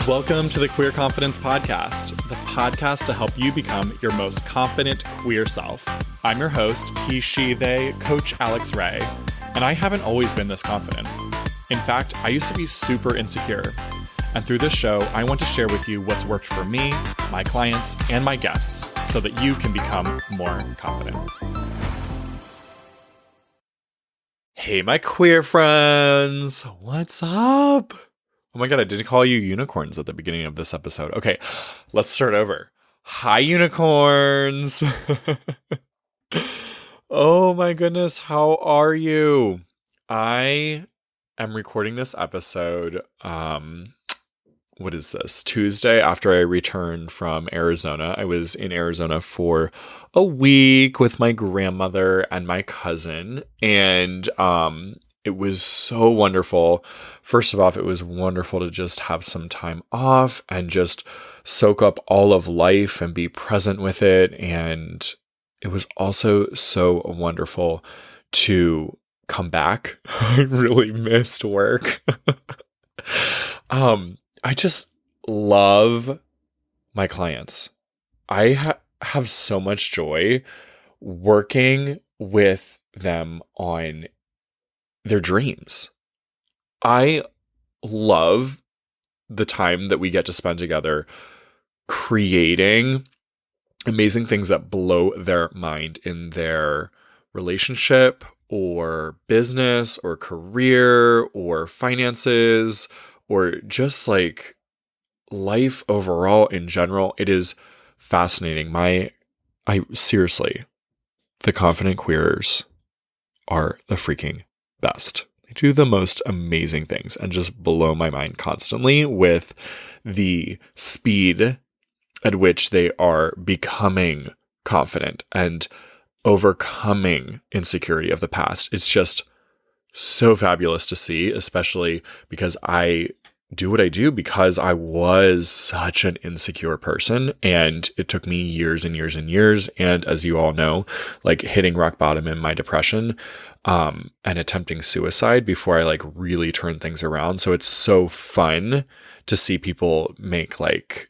Welcome to the Queer Confidence Podcast, the podcast to help you become your most confident queer self. I'm your host, he, she, they, Coach Alex Ray, and I haven't always been this confident. In fact, I used to be super insecure. And through this show, I want to share with you what's worked for me, my clients, and my guests so that you can become more confident. Hey, my queer friends, what's up? Oh my God, I did call you unicorns at the beginning of this episode. Okay, let's start over. Hi, unicorns. Oh my goodness, how are you? I am recording this episode, what is this? Tuesday after I returned from Arizona. I was in Arizona for a week with my grandmother and my cousin, and it was so wonderful. First of all, it was wonderful to just have some time off and just soak up all of life and be present with it. And it was also so wonderful to come back. I really missed work. I just love my clients. I have so much joy working with them on their dreams. I love the time that we get to spend together creating amazing things that blow their mind in their relationship or business or career or finances or just like life overall in general. It is fascinating. Seriously, the confident queers are the freaking best. They do the most amazing things and just blow my mind constantly with the speed at which they are becoming confident and overcoming insecurity of the past. It's just so fabulous to see, especially because I do what I do because I was such an insecure person, and it took me years and years and years. And as you all know, like hitting rock bottom in my depression, and attempting suicide before I like really turned things around. So it's so fun to see people make like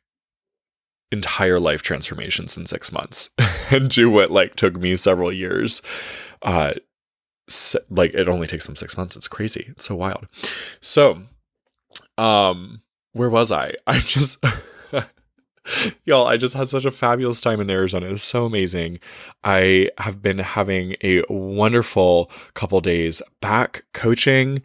entire life transformations in 6 months and do what like took me several years. Like it only takes them 6 months. It's crazy. It's so wild. So, where was I? Y'all, I just had such a fabulous time in Arizona. It was so amazing. I have been having a wonderful couple days back coaching,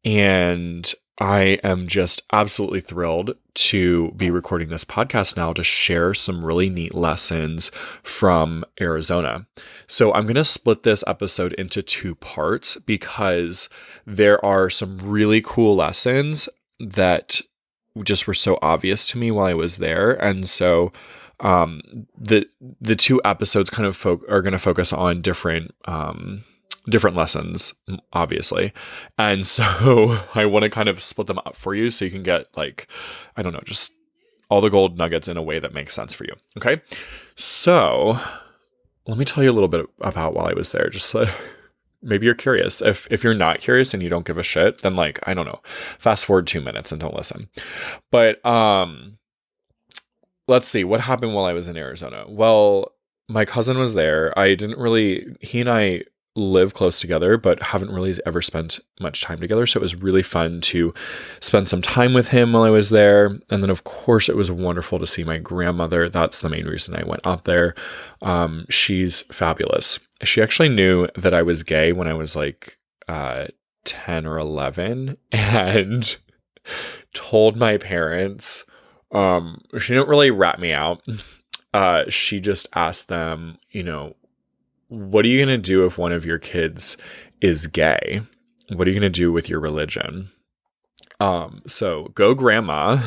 and I am just absolutely thrilled to be recording this podcast now to share some really neat lessons from Arizona. So I'm going to split this episode into 2 parts because there are some really cool lessons that just were so obvious to me while I was there. And so the 2 episodes kind of are going to focus on different lessons, obviously. And so I want to kind of split them up for you so you can get like, I don't know, just all the gold nuggets in a way that makes sense for you. Okay. So let me tell you a little bit about while I was there, just so maybe you're curious. If you're not curious and you don't give a shit, then like, I don't know, fast forward 2 minutes and don't listen. But let's see what happened while I was in Arizona. Well, my cousin was there. He and I live close together, but haven't really ever spent much time together. So it was really fun to spend some time with him while I was there. And then of course it was wonderful to see my grandmother. That's the main reason I went out there. She's fabulous. She actually knew that I was gay when I was like 10 or 11 and told my parents. She didn't really rat me out. She just asked them, what are you going to do if one of your kids is gay? What are you going to do with your religion? So go grandma.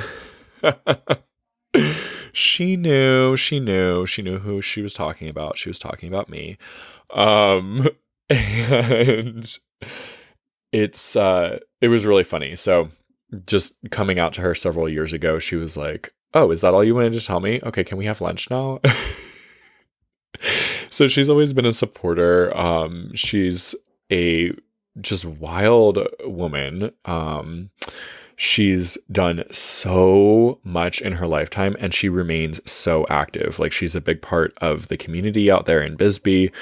She knew who she was talking about. She was talking about me. And it was really funny. So just coming out to her several years ago, she was like, "Oh, is that all you wanted to tell me? Okay, can we have lunch now?" So she's always been a supporter. She's a just wild woman. She's done so much in her lifetime and she remains so active. Like she's a big part of the community out there in Bisbee.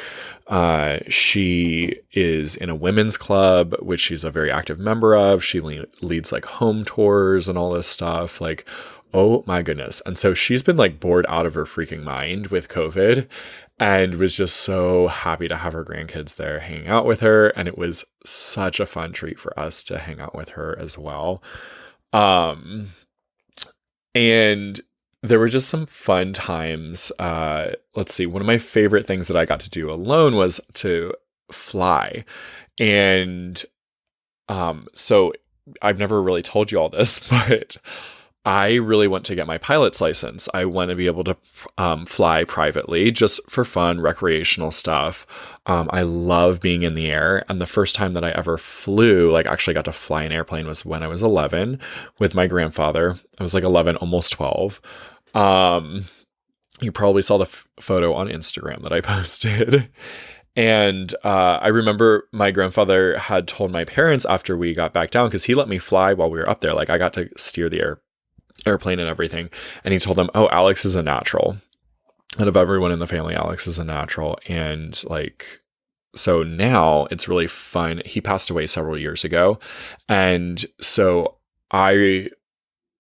She is in a women's club, which she's a very active member of. She leads like home tours and all this stuff. Like, oh my goodness. And so she's been like bored out of her freaking mind with COVID and was just so happy to have her grandkids there hanging out with her. And it was such a fun treat for us to hang out with her as well. Um, and there were just some fun times. Let's see. One of my favorite things that I got to do alone was to fly. And so I've never really told you all this, but I really want to get my pilot's license. I want to be able to fly privately just for fun, recreational stuff. I love being in the air. And the first time that I ever flew, like actually got to fly an airplane, was when I was 11 with my grandfather. I was like 11, almost 12. You probably saw the photo on Instagram that I posted. And I remember my grandfather had told my parents after we got back down, because he let me fly while we were up there. Like I got to steer the airplane and everything. And he told them, oh, Alex is a natural. Out of everyone in the family, Alex is a natural. And like, so now it's really fun. He passed away several years ago. And so I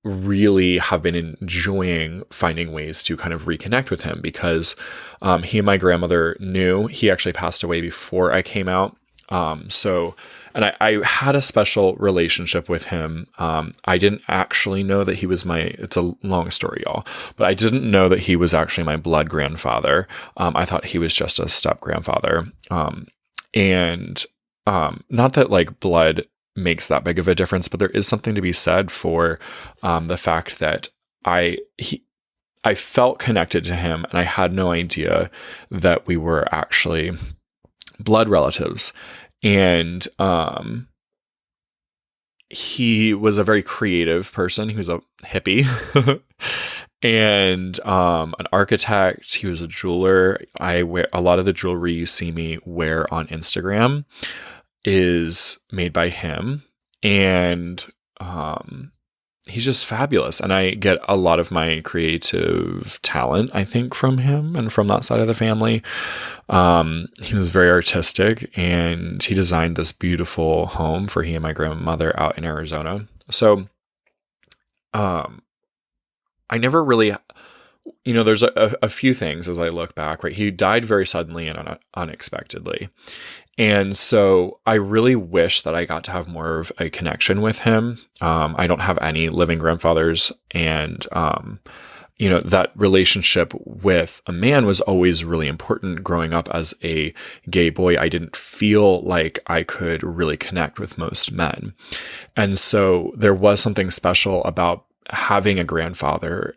really have been enjoying finding ways to kind of reconnect with him, because he and my grandmother knew. He actually passed away before I came out. And I had a special relationship with him. I didn't actually know that he was it's a long story, y'all, but I didn't know that he was actually my blood grandfather. I thought he was just a step grandfather. And not that like blood makes that big of a difference, but there is something to be said for the fact that I felt connected to him, and I had no idea that we were actually blood relatives. And he was a very creative person. He was a hippie and an architect. He was a jeweler. I wear a lot of the jewelry you see me wear on Instagram is made by him. And he's just fabulous. And I get a lot of my creative talent, I think, from him and from that side of the family. He was very artistic, and he designed this beautiful home for he and my grandmother out in Arizona. So, I never really, there's a few things as I look back, right? He died very suddenly and unexpectedly. And so I really wish that I got to have more of a connection with him. I don't have any living grandfathers, and that relationship with a man was always really important. Growing up as a gay boy, I didn't feel like I could really connect with most men. And so there was something special about having a grandfather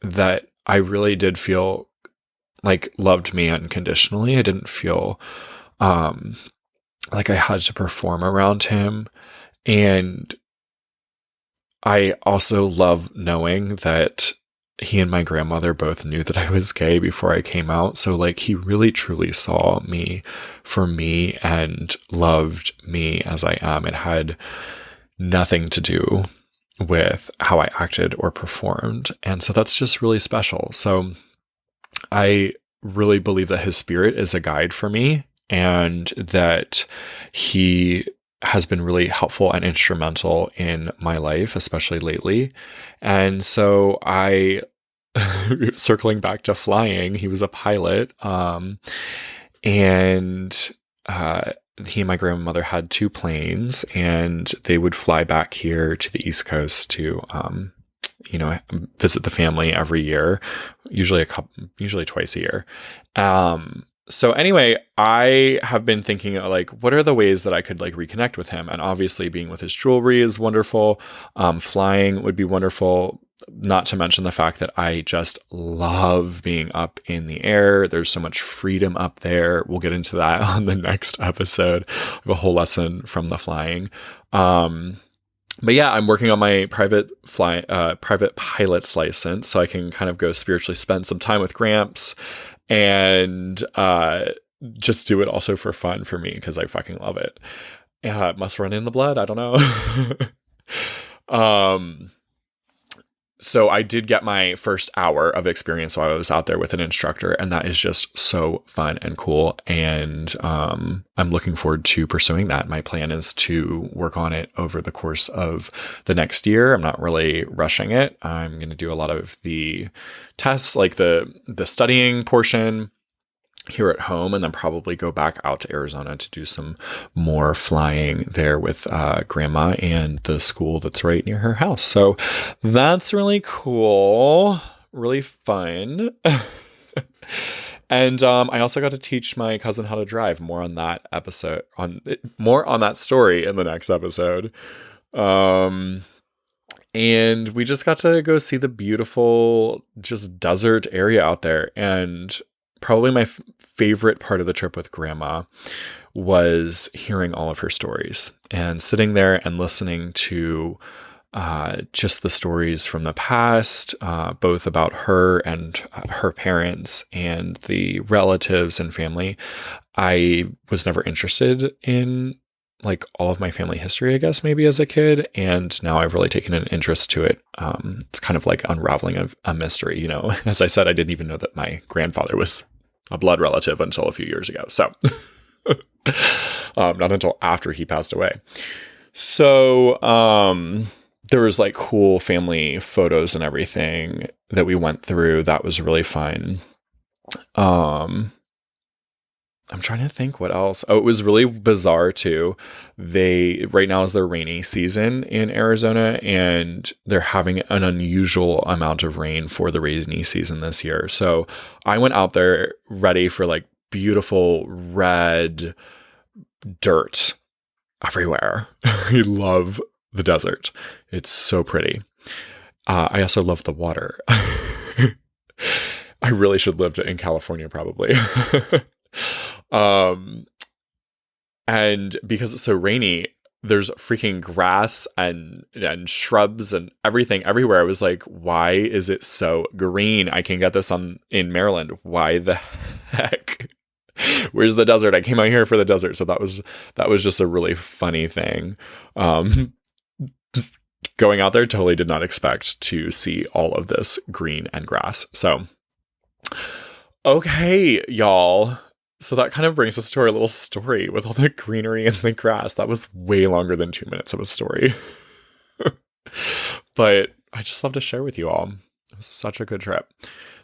that I really did feel like loved me unconditionally. I didn't feel like I had to perform around him. And I also love knowing that he and my grandmother both knew that I was gay before I came out. So like he really truly saw me for me and loved me as I am. It had nothing to do with how I acted or performed. And so that's just really special. So I really believe that his spirit is a guide for me, and that he has been really helpful and instrumental in my life, especially lately. And so circling back to flying, he was a pilot. And he and my grandmother had 2 planes, and they would fly back here to the East Coast to, visit the family every year, usually twice a year. So anyway, I have been thinking like, what are the ways that I could like reconnect with him? And obviously being with his jewelry is wonderful. Flying would be wonderful. Not to mention the fact that I just love being up in the air. There's so much freedom up there. We'll get into that on the next episode. I have a whole lesson from the flying. But yeah, I'm working on my private pilot's license, so I can kind of go spiritually spend some time with Gramps, and just do it also for fun for me, because I fucking love it. It must run in the blood. I don't know. Um, so I did get my first hour of experience while I was out there with an instructor, and that is just so fun and cool. And I'm looking forward to pursuing that. My plan is to work on it over the course of the next year. I'm not really rushing it. I'm going to do a lot of the tests, like the studying portion here at home, and then probably go back out to Arizona to do some more flying there with grandma and the school that's right near her house. So that's really cool, really fun. And I also got to teach my cousin how to drive. More on that episode, on more on that story in the next episode. And we just got to go see the beautiful just desert area out there. And probably my favorite part of the trip with grandma was hearing all of her stories and sitting there and listening to just the stories from the past, both about her and her parents and the relatives and family. I was never interested in like all of my family history, I guess, maybe as a kid. And now I've really taken an interest to it. It's kind of like unraveling a mystery, you know. As I said, I didn't even know that my grandfather was a blood relative until a few years ago. So not until after he passed away. So there was like cool family photos and everything that we went through. That was really fun. I'm trying to think what else. Oh, it was really bizarre too. Right now is their rainy season in Arizona, and they're having an unusual amount of rain for the rainy season this year. So I went out there ready for like beautiful red dirt everywhere. I love the desert. It's so pretty. I also love the water. I really should live in California probably. And because it's so rainy, there's freaking grass and shrubs and everything everywhere. I was like, why is it so green? I can get this in Maryland. Why the heck? Where's the desert? I came out here for the desert. So that was just a really funny thing. Going out there, totally did not expect to see all of this green and grass. So, okay, y'all. So that kind of brings us to our little story with all the greenery and the grass. That was way longer than 2 minutes of a story. But I just love to share with you all. It was such a good trip.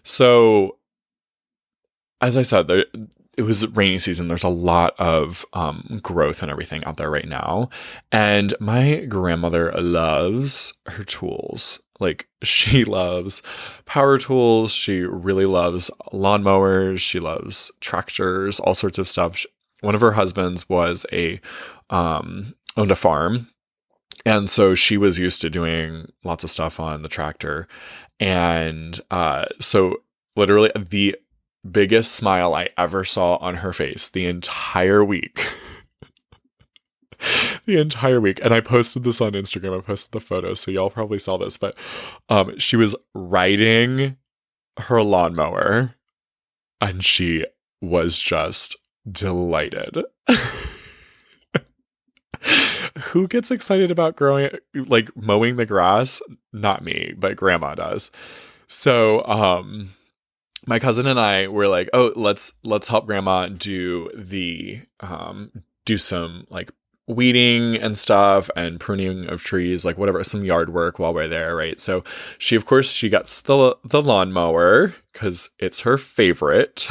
So, as I said, it was rainy season. There's a lot of growth and everything out there right now. And my grandmother loves her tools. Like, she loves power tools. She really loves lawnmowers. She loves tractors, all sorts of stuff. One of her husbands owned a farm. And so she was used to doing lots of stuff on the tractor. And so literally the biggest smile I ever saw on her face the entire week. The entire week. And I posted this on Instagram. I posted the photos, so y'all probably saw this. But she was riding her lawnmower, and she was just delighted. Who gets excited about mowing the grass? Not me, but grandma does. So, my cousin and I were like, oh, let's help grandma do some like weeding and stuff and pruning of trees, like whatever, some yard work while we're there, right? So she gets the lawnmower because it's her favorite.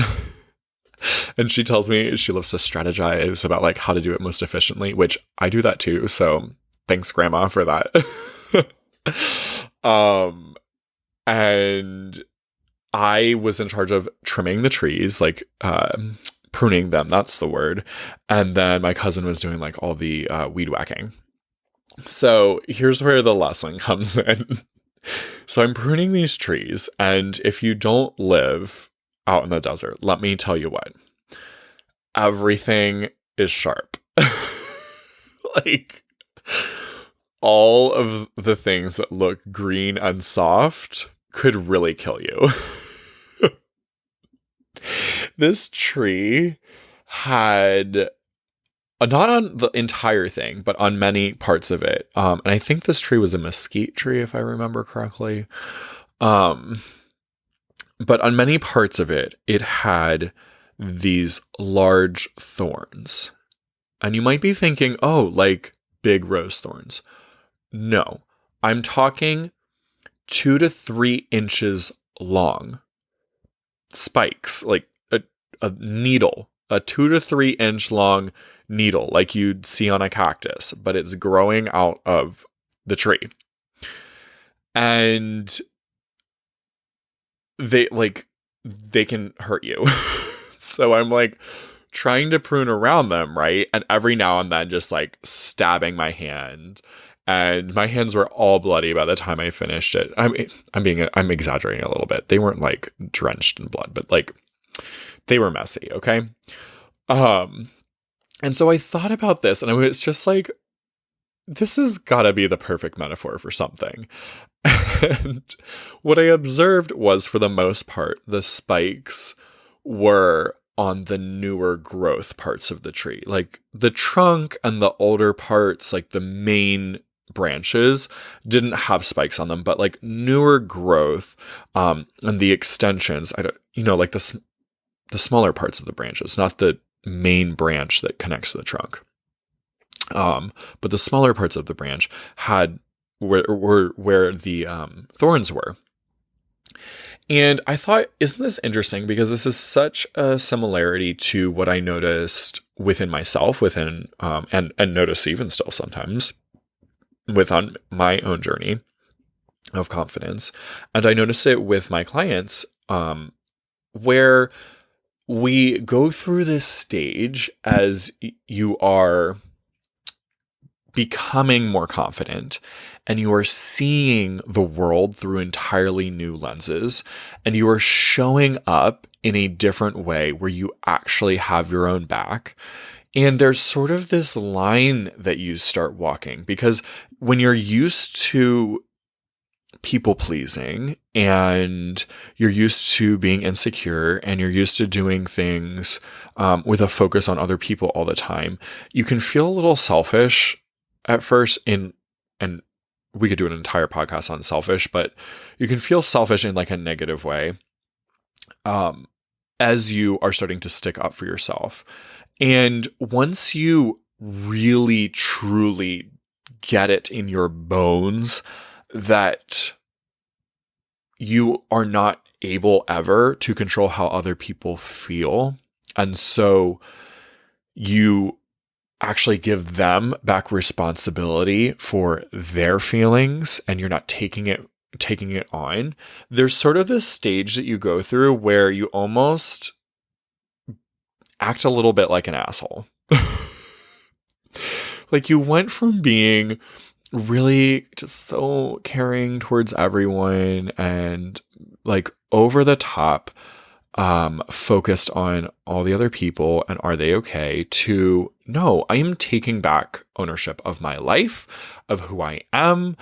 And she tells me she loves to strategize about like how to do it most efficiently, which I do that too. So thanks, grandma, for that. And I was in charge of trimming the trees, like pruning them. That's the word. And then my cousin was doing like all the weed whacking. So here's where the lesson comes in. So I'm pruning these trees, and if you don't live out in the desert, let me tell you what. Everything is sharp. Like, all of the things that look green and soft could really kill you. This tree had not on the entire thing, but on many parts of it. And I think this tree was a mesquite tree, if I remember correctly. Um, but on many parts of it, it had these large thorns. And you might be thinking, oh, like big rose thorns. No, I'm talking 2 to 3 inches long spikes, like a needle, a 2 to 3 inch long needle, like you'd see on a cactus, but it's growing out of the tree. And they can hurt you. So I'm like trying to prune around them, right? And every now and then just like stabbing my hand. And my hands were all bloody by the time I finished it. I'm exaggerating a little bit. They weren't like drenched in blood, but like they were messy, okay? Um and so I thought about this and I was just like, this has got to be the perfect metaphor for something. And what I observed was, for the most part, the spikes were on the newer growth parts of the tree. Like the trunk and the older parts, like the main branches, didn't have spikes on them, but like newer growth, and the extensions, I don't, like the smaller parts of the branches, not the main branch that connects to the trunk. But the smaller parts of the branch had where the thorns were. And I thought, isn't this interesting? Because this is such a similarity to what I noticed within myself, and notice even still sometimes on my own journey of confidence. And I notice it with my clients, where we go through this stage as you are becoming more confident and you are seeing the world through entirely new lenses, and you are showing up in a different way where you actually have your own back. And there's sort of this line that you start walking, because when you're used to people pleasing and you're used to being insecure and you're used to doing things with a focus on other people all the time, you can feel a little selfish at first, and we could do an entire podcast on selfish, but you can feel selfish in like a negative way, as you are starting to stick up for yourself. And once you really, truly get it in your bones that you are not able ever to control how other people feel, and so you actually give them back responsibility for their feelings, and you're not taking it on, there's sort of this stage that you go through where you almost act a little bit like an asshole. Like you went from being really just so caring towards everyone and like over the top, focused on all the other people and are they okay, to no, I am taking back ownership of my life, of who I am.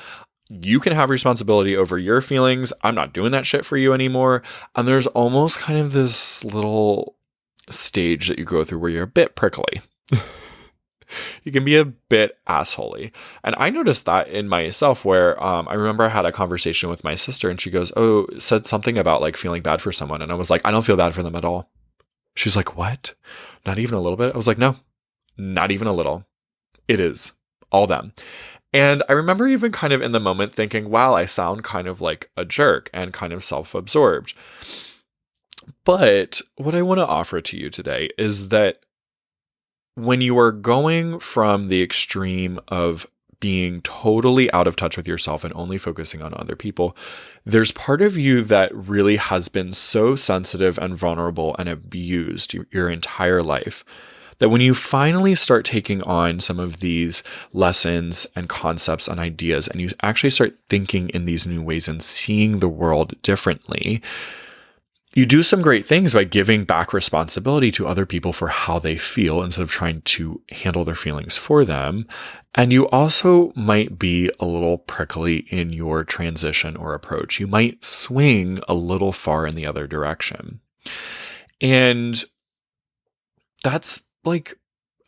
You can have responsibility over your feelings. I'm not doing that shit for you anymore. And there's almost kind of this little stage that you go through where you're a bit prickly. You can be a bit assholey. And I noticed that in myself, where I remember I had a conversation with my sister and she said something about like feeling bad for someone. And I was like, I don't feel bad for them at all. She's like, what? Not even a little bit? I was like, no, not even a little. It is all them. And I remember even kind of in the moment thinking, wow, I sound kind of like a jerk and kind of self-absorbed. But what I want to offer to you today is that when you are going from the extreme of being totally out of touch with yourself and only focusing on other people, there's part of you that really has been so sensitive and vulnerable and abused your entire life, that when you finally start taking on some of these lessons and concepts and ideas, and you actually start thinking in these new ways and seeing the world differently, you do some great things by giving back responsibility to other people for how they feel instead of trying to handle their feelings for them. And you also might be a little prickly in your transition or approach. You might swing a little far in the other direction. And that's like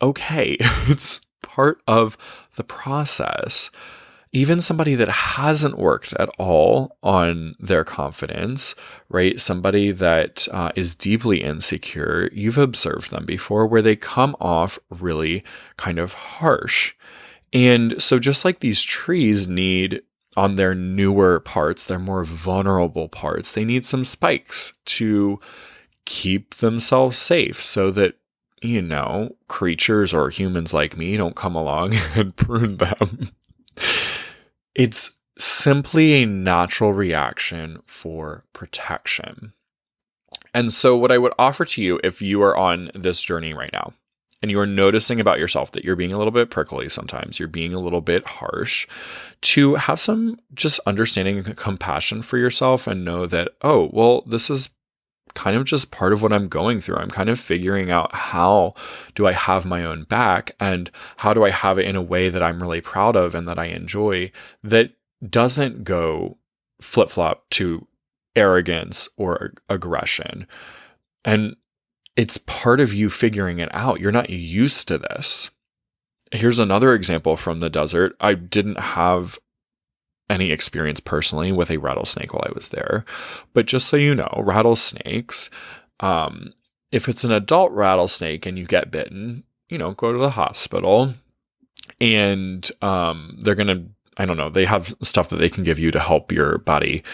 okay. It's part of the process. Even somebody that hasn't worked at all on their confidence, right? Somebody that is deeply insecure, you've observed them before where they come off really kind of harsh. And so, just like these trees need on their newer parts, their more vulnerable parts, they need some spikes to keep themselves safe so that, creatures or humans like me don't come along and prune them. It's simply a natural reaction for protection. And so, what I would offer to you if you are on this journey right now and you are noticing about yourself that you're being a little bit prickly sometimes, you're being a little bit harsh, to have some just understanding and compassion for yourself and know that, oh, well, this is kind of just part of what I'm going through. I'm kind of figuring out how do I have my own back and how do I have it in a way that I'm really proud of and that I enjoy that doesn't go flip-flop to arrogance or aggression. And it's part of you figuring it out. You're not used to this. Here's another example from the desert. I didn't have any experience personally with a rattlesnake while I was there. But just so you know, rattlesnakes, if it's an adult rattlesnake and you get bitten, go to the hospital and they're going to, I don't know, they have stuff that they can give you to help your body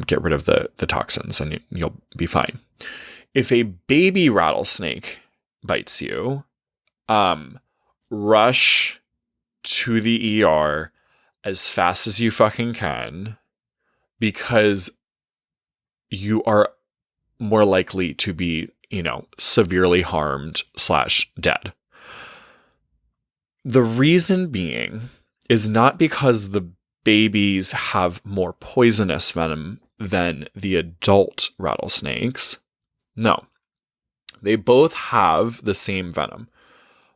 get rid of the toxins and you'll be fine. If a baby rattlesnake bites you, rush to the ER as fast as you fucking can because you are more likely to be, severely harmed / dead. The reason being is not because the babies have more poisonous venom than the adult rattlesnakes. No, they both have the same venom,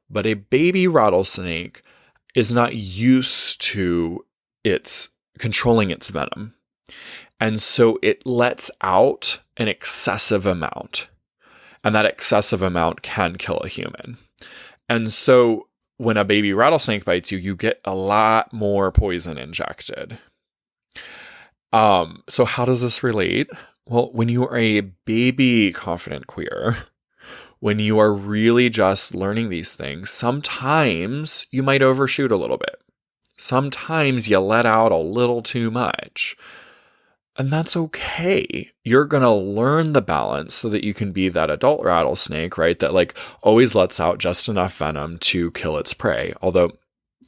but a baby rattlesnake is not used to its controlling its venom. And so it lets out an excessive amount. And that excessive amount can kill a human. And so when a baby rattlesnake bites you, you get a lot more poison injected. So how does this relate? Well, when you are a baby confident queer, when you are really just learning these things, sometimes you might overshoot a little bit. Sometimes you let out a little too much. And that's okay. You're going to learn the balance so that you can be that adult rattlesnake, right? That always lets out just enough venom to kill its prey. Although,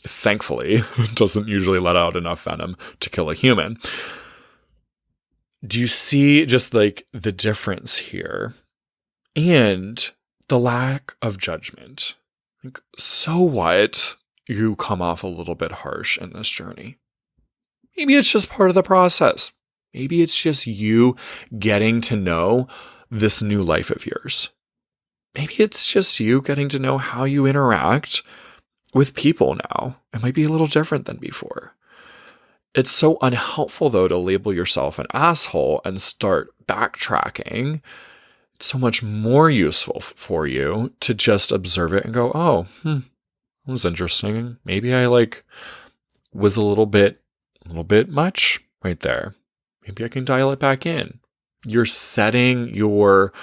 thankfully, it doesn't usually let out enough venom to kill a human. Do you see just the difference here? And the lack of judgment. So what? You come off a little bit harsh in this journey. Maybe it's just part of the process. Maybe it's just you getting to know this new life of yours. Maybe it's just you getting to know how you interact with people now. It might be a little different than before. It's so unhelpful, though, to label yourself an asshole and start backtracking. It's so much more useful for you to just observe it and go, oh, that was interesting. Maybe I was a little bit much right there. Maybe I can dial it back in. You're setting your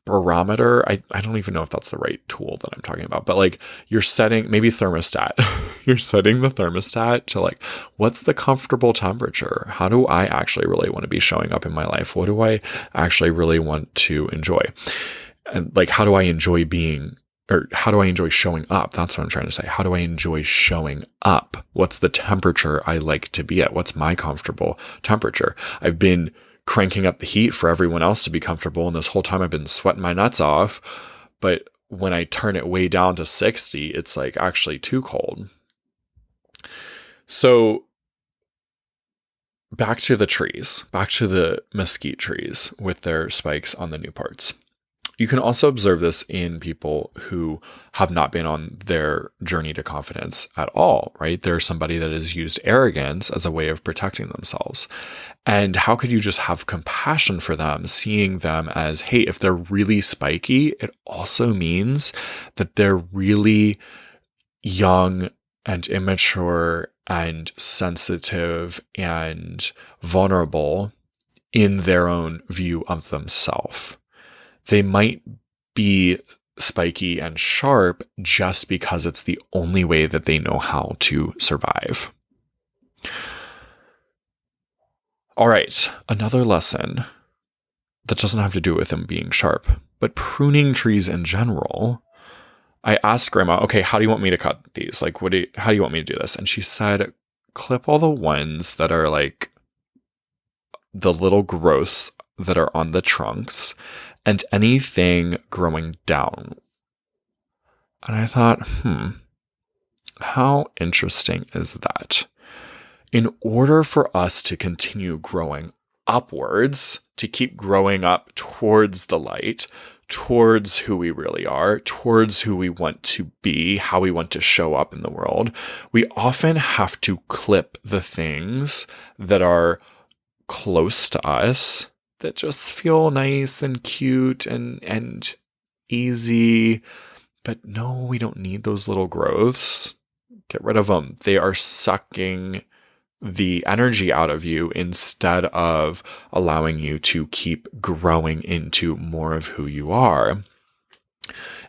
barometer. I don't even know if that's the right tool that I'm talking about, but you're setting maybe thermostat. You're setting the thermostat to what's the comfortable temperature? How do I actually really want to be showing up in my life? What do I actually really want to enjoy? And how do I enjoy being, or how do I enjoy showing up? That's what I'm trying to say. How do I enjoy showing up? What's the temperature I like to be at? What's my comfortable temperature? I've been cranking up the heat for everyone else to be comfortable, and this whole time I've been sweating my nuts off. But when I turn it way down to 60, it's actually too cold. So back to the trees, back to the mesquite trees with their spikes on the new parts. You can also observe this in people who have not been on their journey to confidence at all, right? There's somebody that has used arrogance as a way of protecting themselves. And how could you just have compassion for them, seeing them as, hey, if they're really spiky, it also means that they're really young and immature and sensitive and vulnerable in their own view of themselves. They might be spiky and sharp just because it's the only way that they know how to survive. All right, another lesson that doesn't have to do with them being sharp, but pruning trees in general. I asked Grandma, okay, how do you want me to cut these? Like, how do you want me to do this? And she said, clip all the ones that are like the little growths that are on the trunks and anything growing down. And I thought, how interesting is that? In order for us to continue growing upwards, to keep growing up towards the light, towards who we really are, towards who we want to be, how we want to show up in the world, we often have to clip the things that are close to us, that just feel nice and cute and easy. But no, we don't need those little growths. Get rid of them. They are sucking the energy out of you instead of allowing you to keep growing into more of who you are.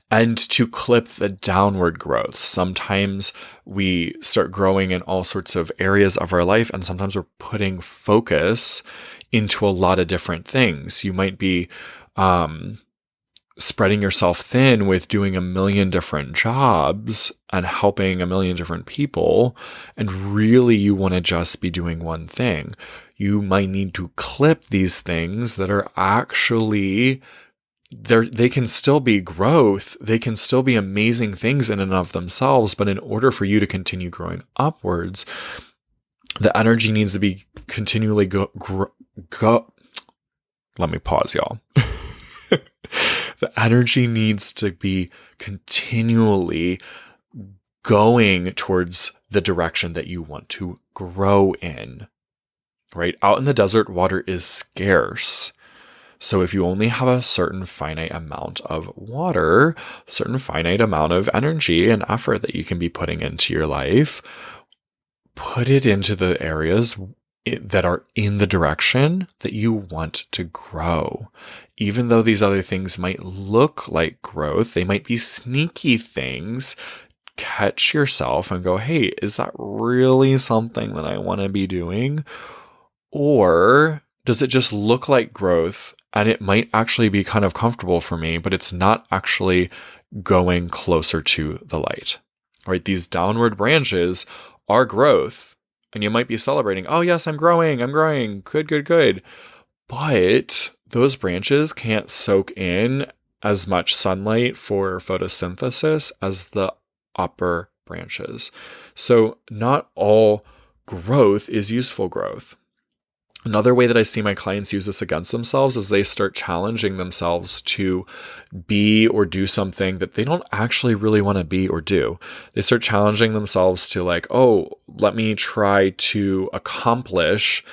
And to clip the downward growth. Sometimes we start growing in all sorts of areas of our life, and sometimes we're putting focus into a lot of different things. You might be spreading yourself thin with doing a million different jobs and helping a million different people, and really you want to just be doing one thing. You might need to clip these things that are actually they can still be growth. They can still be amazing things in and of themselves. But in order for you to continue growing upwards, the energy needs to be continually go. Let me pause, y'all. The energy needs to be continually going towards the direction that you want to grow in, right? Out in the desert, water is scarce. So if you only have a certain finite amount of water, a certain finite amount of energy and effort that you can be putting into your life, put it into the areas that are in the direction that you want to grow. Even though these other things might look like growth, they might be sneaky things. Catch yourself and go, hey, is that really something that I want to be doing? Or does it just look like growth and it might actually be kind of comfortable for me, but it's not actually going closer to the light, right? These downward branches are growth. And you might be celebrating, oh yes, I'm growing. Good. But those branches can't soak in as much sunlight for photosynthesis as the upper branches. So not all growth is useful growth. Another way that I see my clients use this against themselves is they start challenging themselves to be or do something that they don't actually really want to be or do. They start challenging themselves to like, oh, let me try to accomplish,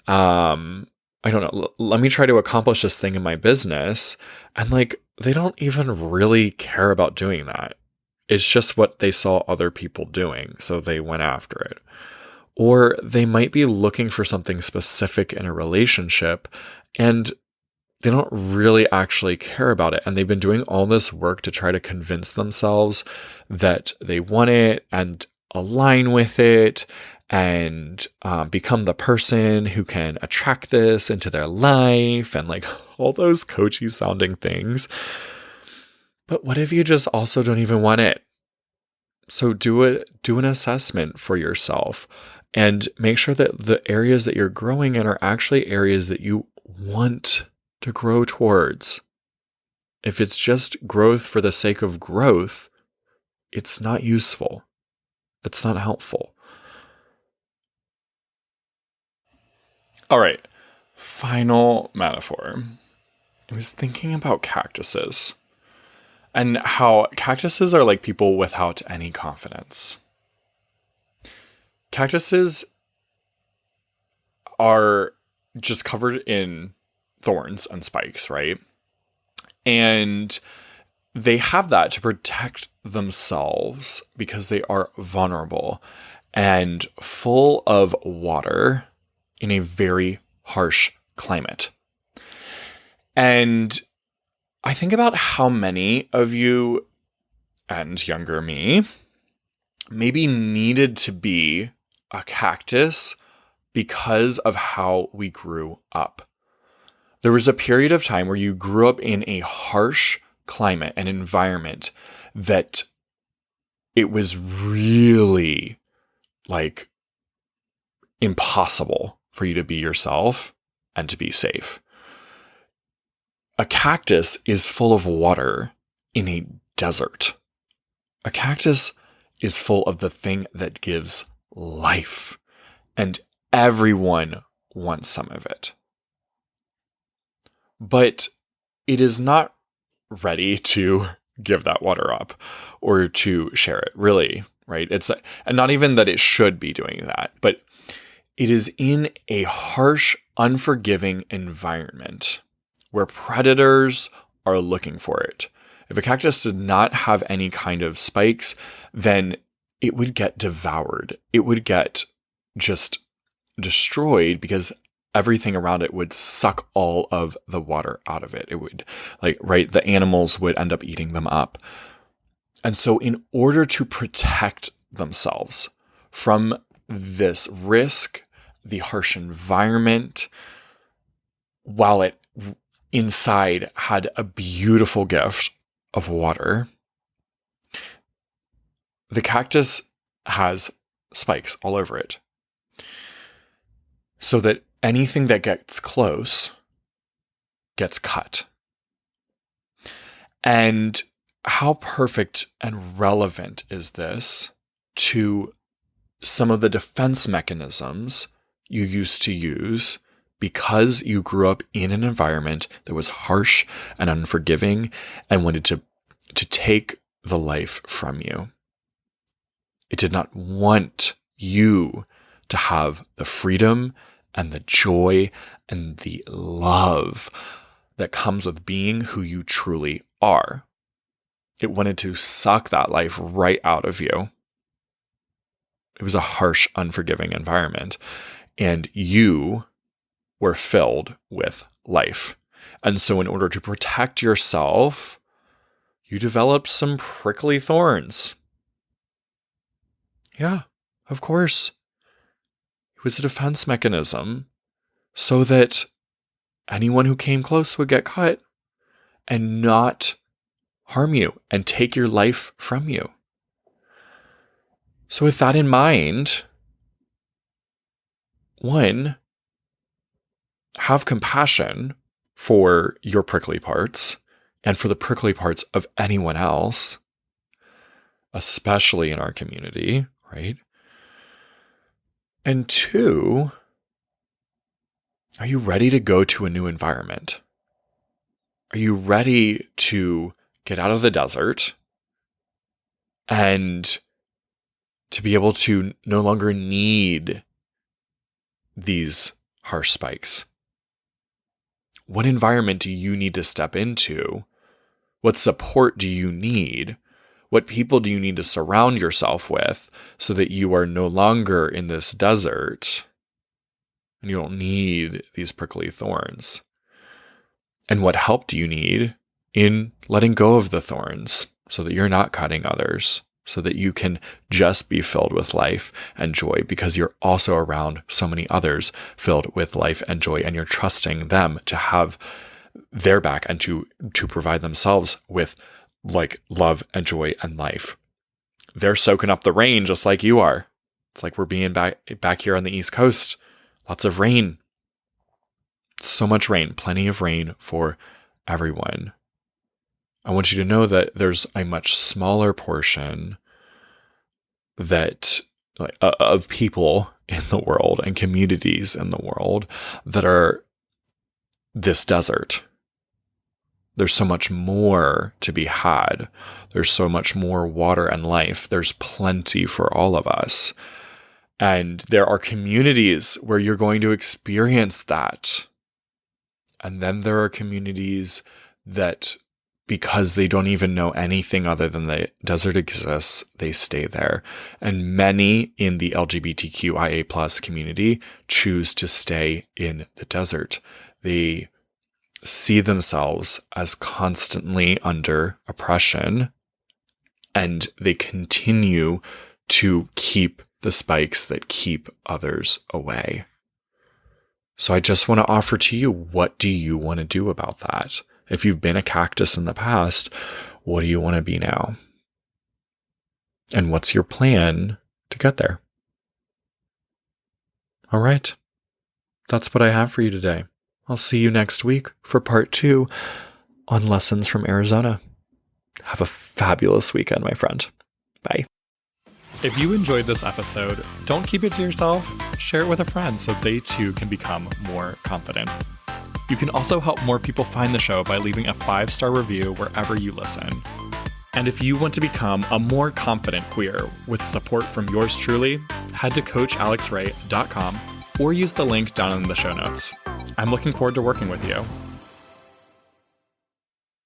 let me try to accomplish this thing in my business. And like, they don't even really care about doing that. It's just what they saw other people doing. So they went after it. Or they might be looking for something specific in a relationship and they don't really actually care about it. And they've been doing all this work to try to convince themselves that they want it and align with it and become the person who can attract this into their life and like all those coachy sounding things. But what if you just also don't even want it? So do an assessment for yourself and make sure that the areas that you're growing in are actually areas that you want to grow towards. If it's just growth for the sake of growth, it's not useful. It's not helpful. All right, final metaphor. I was thinking about cactuses and how cactuses are like people without any confidence. Cactuses are just covered in thorns and spikes, right? And they have that to protect themselves because they are vulnerable and full of water in a very harsh climate. And I think about how many of you and younger me maybe needed to be a cactus because of how we grew up. There was a period of time where you grew up in a harsh climate and environment that it was really like impossible for you to be yourself and to be safe. A cactus is full of water in a desert. A cactus is full of the thing that gives life, and everyone wants some of it. But it is not ready to give that water up or to share it, really, right? And not even that it should be doing that, but it is in a harsh, unforgiving environment where predators are looking for it. If a cactus did not have any kind of spikes, then it would get devoured. It would get just destroyed because everything around it would suck all of the water out of it. It would, the animals would end up eating them up. And so in order to protect themselves from this risk, the harsh environment, while it inside had a beautiful gift of water, the cactus has spikes all over it, so that anything that gets close gets cut. And how perfect and relevant is this to some of the defense mechanisms you used to use because you grew up in an environment that was harsh and unforgiving and wanted to take the life from you. It did not want you to have the freedom and the joy and the love that comes with being who you truly are. It wanted to suck that life right out of you. It was a harsh, unforgiving environment, and you were filled with life. And so in order to protect yourself, you developed some prickly thorns. Yeah, of course. It was a defense mechanism so that anyone who came close would get cut and not harm you and take your life from you. So with that in mind, one, have compassion for your prickly parts and for the prickly parts of anyone else, especially in our community, right? And two, are you ready to go to a new environment? Are you ready to get out of the desert and to be able to no longer need these harsh spikes? What environment do you need to step into? What support do you need? What people do you need to surround yourself with so that you are no longer in this desert and you don't need these prickly thorns? And what help do you need in letting go of the thorns so that you're not cutting others, so that you can just be filled with life and joy because you're also around so many others filled with life and joy, and you're trusting them to have their back and to provide themselves with love and joy and life. They're soaking up the rain just like you are. It's like we're being back here on the East Coast. Lots of rain. So much rain, plenty of rain for everyone. I want you to know that there's a much smaller portion that of people in the world and communities in the world that are this desert. There's so much more to be had. There's so much more water and life. There's plenty for all of us. And there are communities where you're going to experience that. And then there are communities that, because they don't even know anything other than the desert exists, they stay there. And many in the LGBTQIA plus community choose to stay in the desert. They see themselves as constantly under oppression, and they continue to keep the spikes that keep others away. So I just want to offer to you, what do you want to do about that? If you've been a cactus in the past, what do you want to be now? And what's your plan to get there? All right. That's what I have for you today. I'll see you next week for part 2 on lessons from Arizona. Have a fabulous weekend, my friend. Bye. If you enjoyed this episode, don't keep it to yourself. Share it with a friend so they too can become more confident. You can also help more people find the show by leaving a 5-star review wherever you listen. And if you want to become a more confident queer with support from yours truly, head to coachalexray.com or use the link down in the show notes. I'm looking forward to working with you.